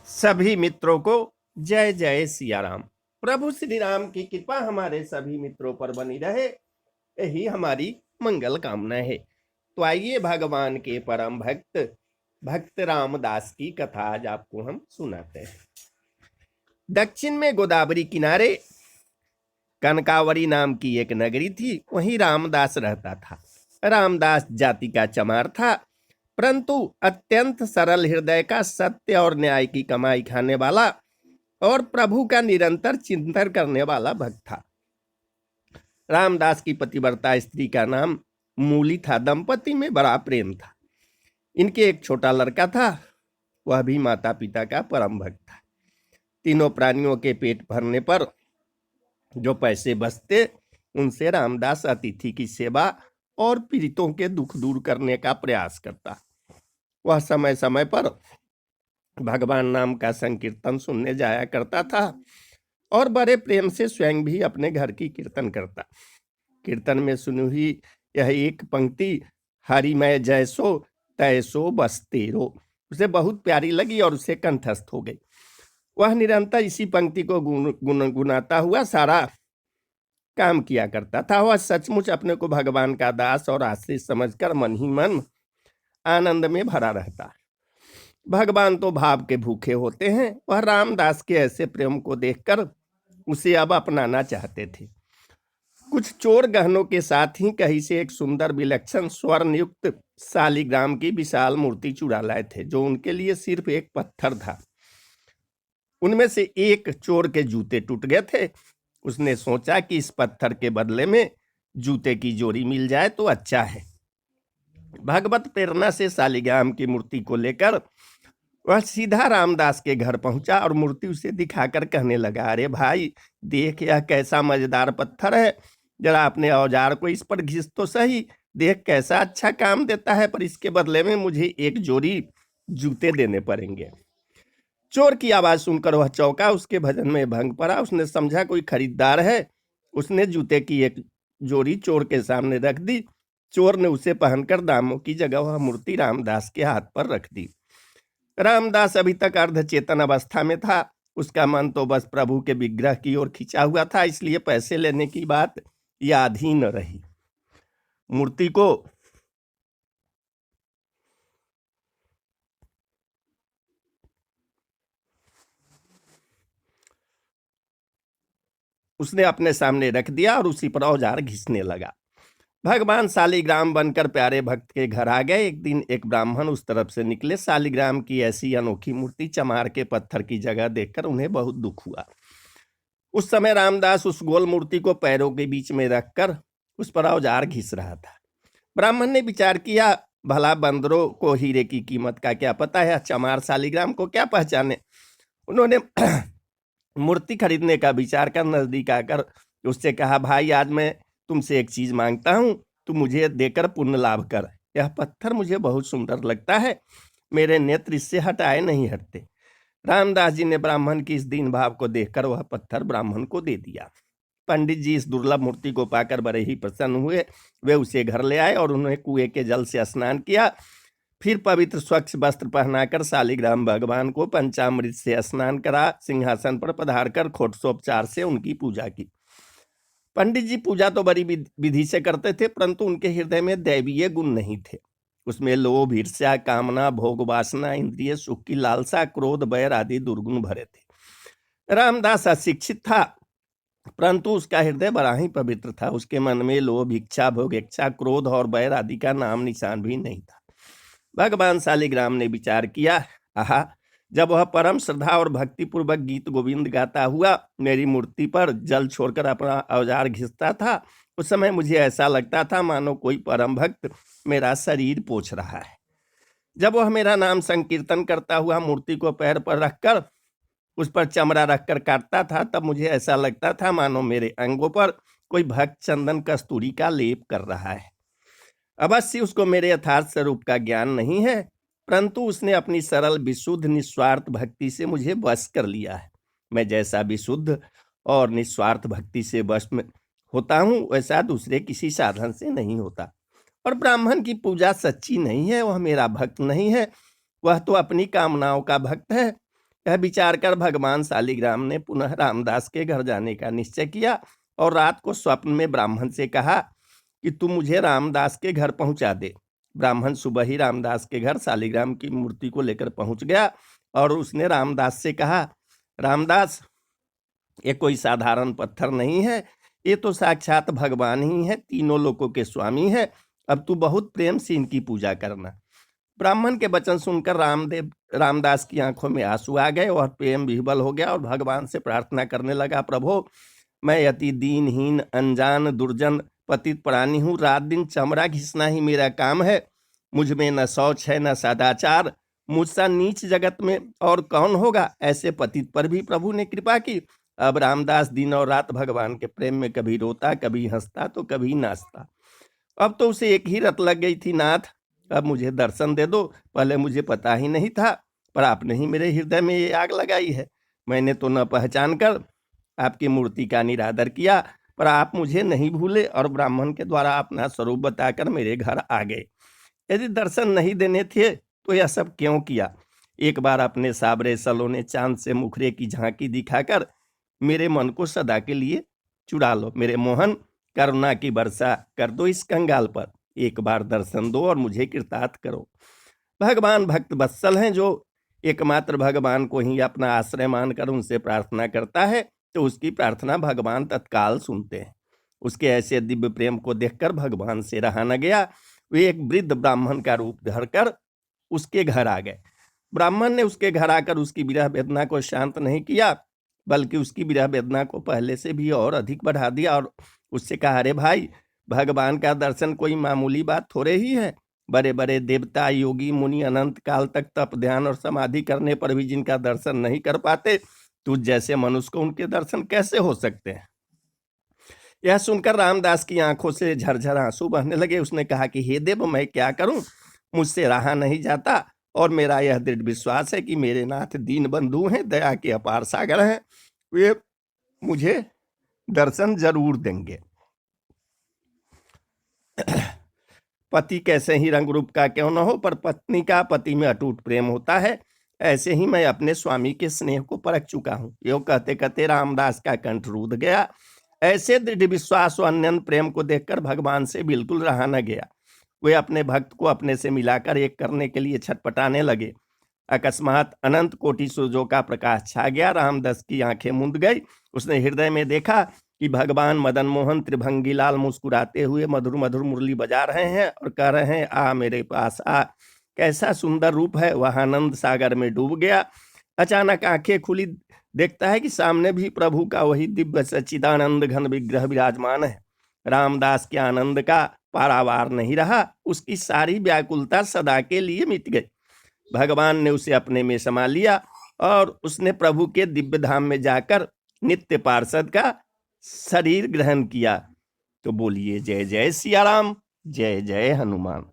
सभी मित्रों को जय जय सिया राम। प्रभु श्री राम की कृपा हमारे सभी मित्रों पर बनी रहे, यही हमारी मंगल कामना है। तो आइए भगवान के परम भक्त भक्त रामदास की कथा आज आपको हम सुनाते हैं। दक्षिण में गोदावरी किनारे कनकावरी नाम की एक नगरी थी। वहीं रामदास रहता था। रामदास जाति का चमार था, परंतु अत्यंत सरल हृदय का, सत्य और न्याय की कमाई खाने वाला और प्रभु का निरंतर चिंतन करने वाला भक्त था। रामदास की पतिव्रता स्त्री का नाम मूली था। दंपति में बड़ा प्रेम था। इनके एक छोटा लड़का था, वह भी माता पिता का परम भक्त था। तीनों प्राणियों के पेट भरने पर जो पैसे बचते, उनसे रामदास अतिथि की सेवा और पीड़ितों के दुख दूर करने का प्रयास करता। वह समय समय पर भगवान नाम का संकीर्तन सुनने जाया करता था और बड़े प्रेम से स्वयं भी अपने घर की कीर्तन करता। कीर्तन में सुनी हुई यह एक पंक्ति, हरि मैं जैसो तैसो बस तेरो, उसे बहुत प्यारी लगी और उसे कंठस्थ हो गई। वह निरंतर इसी पंक्ति को गुनगुनाता हुआ सारा काम किया करता था। वह सचमुच अपने को भगवान का दास और आश्रित समझकर मन ही मन आनंद में भरा रहता। भगवान तो भाव के भूखे होते हैं। वह रामदास के ऐसे प्रेम को देखकर उसे अब अपनाना चाहते थे। कुछ चोर गहनों के साथ ही कहीं से एक सुंदर विलक्षण स्वर्णयुक्त शालिग्राम की विशाल मूर्ति चुरा लाए थे, जो उनके लिए सिर्फ एक पत्थर था। उनमें से एक चोर के जूते टूट गए थे। उसने सोचा कि इस पत्थर के बदले में जूते की जोड़ी मिल जाए तो अच्छा है। भगवत प्रेरणा से शालिग्राम की मूर्ति को लेकर वह सीधा रामदास के घर पहुंचा और मूर्ति उसे दिखाकर कहने लगा, अरे भाई देख, यह कैसा मजेदार पत्थर है। जरा अपने औजार को इस पर घिस तो सही, देख कैसा अच्छा काम देता है, पर इसके बदले में मुझे एक जोड़ी जूते देने पड़ेंगे। चोर की आवाज सुनकर वह चौंका। उसके भजन में भंग पड़ा। उसने समझा कोई खरीदार है। उसने जूते की एक जोड़ी चोर के सामने रख दी। चोर ने उसे पहनकर दामों की जगह वह मूर्ति रामदास के हाथ पर रख दी। रामदास अभी तक अर्धचेतन अवस्था में था। उसका मन तो बस प्रभु के विग्रह की ओर खिंचा हुआ था, इसलिए पैसे लेने की बात याद ही न रही। मूर्ति को उसने अपने सामने रख दिया और उसी पर औजार घिसने लगा। भगवान शालिग्राम बनकर प्यारे भक्त के घर आ गए। एक दिन एक ब्राह्मण उस तरफ से निकले। शालिग्राम की ऐसी अनोखी मूर्ति चमार के पत्थर की जगह देखकर उन्हें बहुत दुख हुआ। उस समय रामदास उस गोल मूर्ति को पैरों के बीच में रखकर उस पर औजार घिस रहा था। ब्राह्मण ने विचार किया, भला बंदरों को हीरे की कीमत का क्या पता है, चमार शालिग्राम को क्या पहचाने। उन्होंने मूर्ति खरीदने का विचार कर नजदीक आकर उससे कहा, भाई आज मैं तुमसे एक चीज मांगता हूं, तू मुझे देकर पुण्य लाभ कर। यह पत्थर मुझे बहुत सुंदर लगता है, मेरे नेत्र इससे हटाए नहीं हटते। रामदास जी ने ब्राह्मण की इस दीन भाव को देखकर वह पत्थर ब्राह्मण को दे दिया। पंडित जी इस दुर्लभ मूर्ति को पाकर बड़े ही प्रसन्न हुए। वे उसे घर ले आए और उन्हें कुएं के जल से स्नान किया। फिर पवित्र स्वच्छ वस्त्र पहनाकर शालिग्राम भगवान को पंचामृत से स्नान करा, सिंहासन पर पधारकर खोटसोपचार से उनकी पूजा की। पंडित जी पूजा तो बड़ी विधि से करते थे, परंतु उनके हृदय में दैवीय गुण नहीं थे। उसमें लोभ, ईर्ष्या, कामना, भोग वासना, इंद्रिय सुख की लालसा, क्रोध, बैर आदि दुर्गुण भरे थे। रामदास अशिक्षित था, परंतु उसका हृदय बड़ा ही पवित्र था। उसके मन में लोभ, इच्छा, भोग इच्छा, क्रोध और बैर आदि का नाम निशान भी नहीं था। भगवान शालिग्राम ने विचार किया, आहा, जब वह परम श्रद्धा और भक्तिपूर्वक गीत गोविंद गाता हुआ मेरी मूर्ति पर जल छोड़कर अपना औजार घिसता था, उस समय मुझे ऐसा लगता था मानो कोई परम भक्त मेरा शरीर पोंछ रहा है। जब वह मेरा नाम संकीर्तन करता हुआ मूर्ति को पैर पर रखकर उस पर चमड़ा रखकर काटता था, तब मुझे ऐसा लगता था मानो मेरे अंगों पर कोई भक्त चंदन कस्तूरी का लेप कर रहा है। अवश्य उसको मेरे यथार्थ स्वरूप का ज्ञान नहीं है, परंतु उसने अपनी सरल विशुद्ध निस्वार्थ भक्ति से मुझे वश कर लिया है। मैं जैसा विशुद्ध और निस्वार्थ भक्ति से वश में होता हूँ, वैसा दूसरे किसी साधन से नहीं होता। और ब्राह्मण की पूजा सच्ची नहीं है, वह मेरा भक्त नहीं है, वह तो अपनी कामनाओं का भक्त है। यह विचार कर भगवान शालिग्राम ने पुनः रामदास के घर जाने का निश्चय किया और रात को स्वप्न में ब्राह्मण से कहा कि तू मुझे रामदास के घर पहुंचा दे। ब्राह्मण सुबह ही रामदास के घर शालिग्राम की मूर्ति को लेकर पहुंच गया और उसने रामदास से कहा, रामदास, ये कोई साधारण पत्थर नहीं है, ये तो साक्षात भगवान ही है, तीनों लोकों के स्वामी है। अब तू बहुत प्रेम से इनकी पूजा करना। ब्राह्मण के वचन सुनकर रामदास की आंखों में आंसू आ गए और प्रेम विह्वल हो गया और भगवान से प्रार्थना करने लगा, प्रभु, मैं अति दीनहीन, अनजान, दुर्जन, पतित प्राणी हूँ। रात दिन चमड़ा घिसना ही मेरा काम है। मुझ में न शौच है न सदाचार। मुझसा नीच जगत में और कौन होगा। ऐसे पतित पर भी प्रभु ने कृपा की। अब रामदास दिन और रात भगवान के प्रेम में कभी रोता, कभी हंसता, तो कभी नाचता। अब तो उसे एक ही रट लग गई थी, नाथ, अब मुझे दर्शन दे दो। पहले मुझे पता ही नहीं था, पर आपने ही मेरे हृदय में ये आग लगाई है। मैंने तो न पहचान कर आपकी मूर्ति का निरादर किया, पर आप मुझे नहीं भूले और ब्राह्मण के द्वारा अपना स्वरूप बताकर मेरे घर आ गए। यदि दर्शन नहीं देने थे तो यह सब क्यों किया। एक बार अपने साबरे सलोने चांद से मुखरे की झांकी दिखाकर मेरे मन को सदा के लिए चुरा लो। मेरे मोहन, करुणा की वर्षा कर दो इस कंगाल पर। एक बार दर्शन दो और मुझे कृतार्थ करो। भगवान भक्त वत्सल हैं, जो एकमात्र भगवान को ही अपना आश्रय मानकर उनसे प्रार्थना करता है तो उसकी प्रार्थना भगवान तत्काल सुनते हैं। उसके ऐसे दिव्य प्रेम को देखकर भगवान से रहा न गया। वे एक वृद्ध ब्राह्मण का रूप धरकर उसके घर आ गए। ब्राह्मण ने उसके घर आकर उसकी विरह वेदना को शांत नहीं किया, बल्कि उसकी विरह वेदना को पहले से भी और अधिक बढ़ा दिया और उससे कहा, अरे भाई, भगवान का दर्शन कोई मामूली बात थोड़े ही है। बड़े बड़े देवता, योगी, मुनि अनंत काल तक तप, ध्यान और समाधि करने पर भी जिनका दर्शन नहीं कर पाते, तुझ जैसे मनुष्य को उनके दर्शन कैसे हो सकते हैं। यह सुनकर रामदास की आंखों से झरझर आंसू बहने लगे। उसने कहा कि हे देव, मैं क्या करूं, मुझसे रहा नहीं जाता और मेरा यह दृढ़ विश्वास है कि मेरे नाथ दीन बंधु हैं, दया के अपार सागर हैं, वे मुझे दर्शन जरूर देंगे। पति कैसे ही रंग रूप का क्यों न हो, पर पत्नी का पति में अटूट प्रेम होता है। ऐसे ही मैं अपने स्वामी के स्नेह को परख चुका हूँ। यो कहते कहते रामदास का कंठ रूध गया। ऐसे दृढ़ विश्वास और अन्य प्रेम को देखकर भगवान से बिल्कुल रहा न गया। वे अपने भक्त को अपने से मिलाकर एक करने के लिए छटपटाने लगे। अकस्मात अनंत कोटि सूर्यों का प्रकाश छा गया। रामदास की आंखें मूंद गई। उसने हृदय में देखा कि भगवान मदन मोहन त्रिभंगी लाल मुस्कुराते हुए मधुर मधुर मुरली बजा रहे हैं और कह रहे हैं, आ मेरे पास आ। कैसा सुंदर रूप है। वह आनंद सागर में डूब गया। अचानक आंखें खुली, देखता है कि सामने भी प्रभु का वही दिव्य सच्चिदानंद घन विग्रह विराजमान है। रामदास के आनंद का पारावार नहीं रहा। उसकी सारी व्याकुलता सदा के लिए मिट गई। भगवान ने उसे अपने में समा लिया और उसने प्रभु के दिव्य धाम में जाकर नित्य पार्षद का शरीर ग्रहण किया। तो बोलिए जय जय सिया राम, जय जय हनुमान।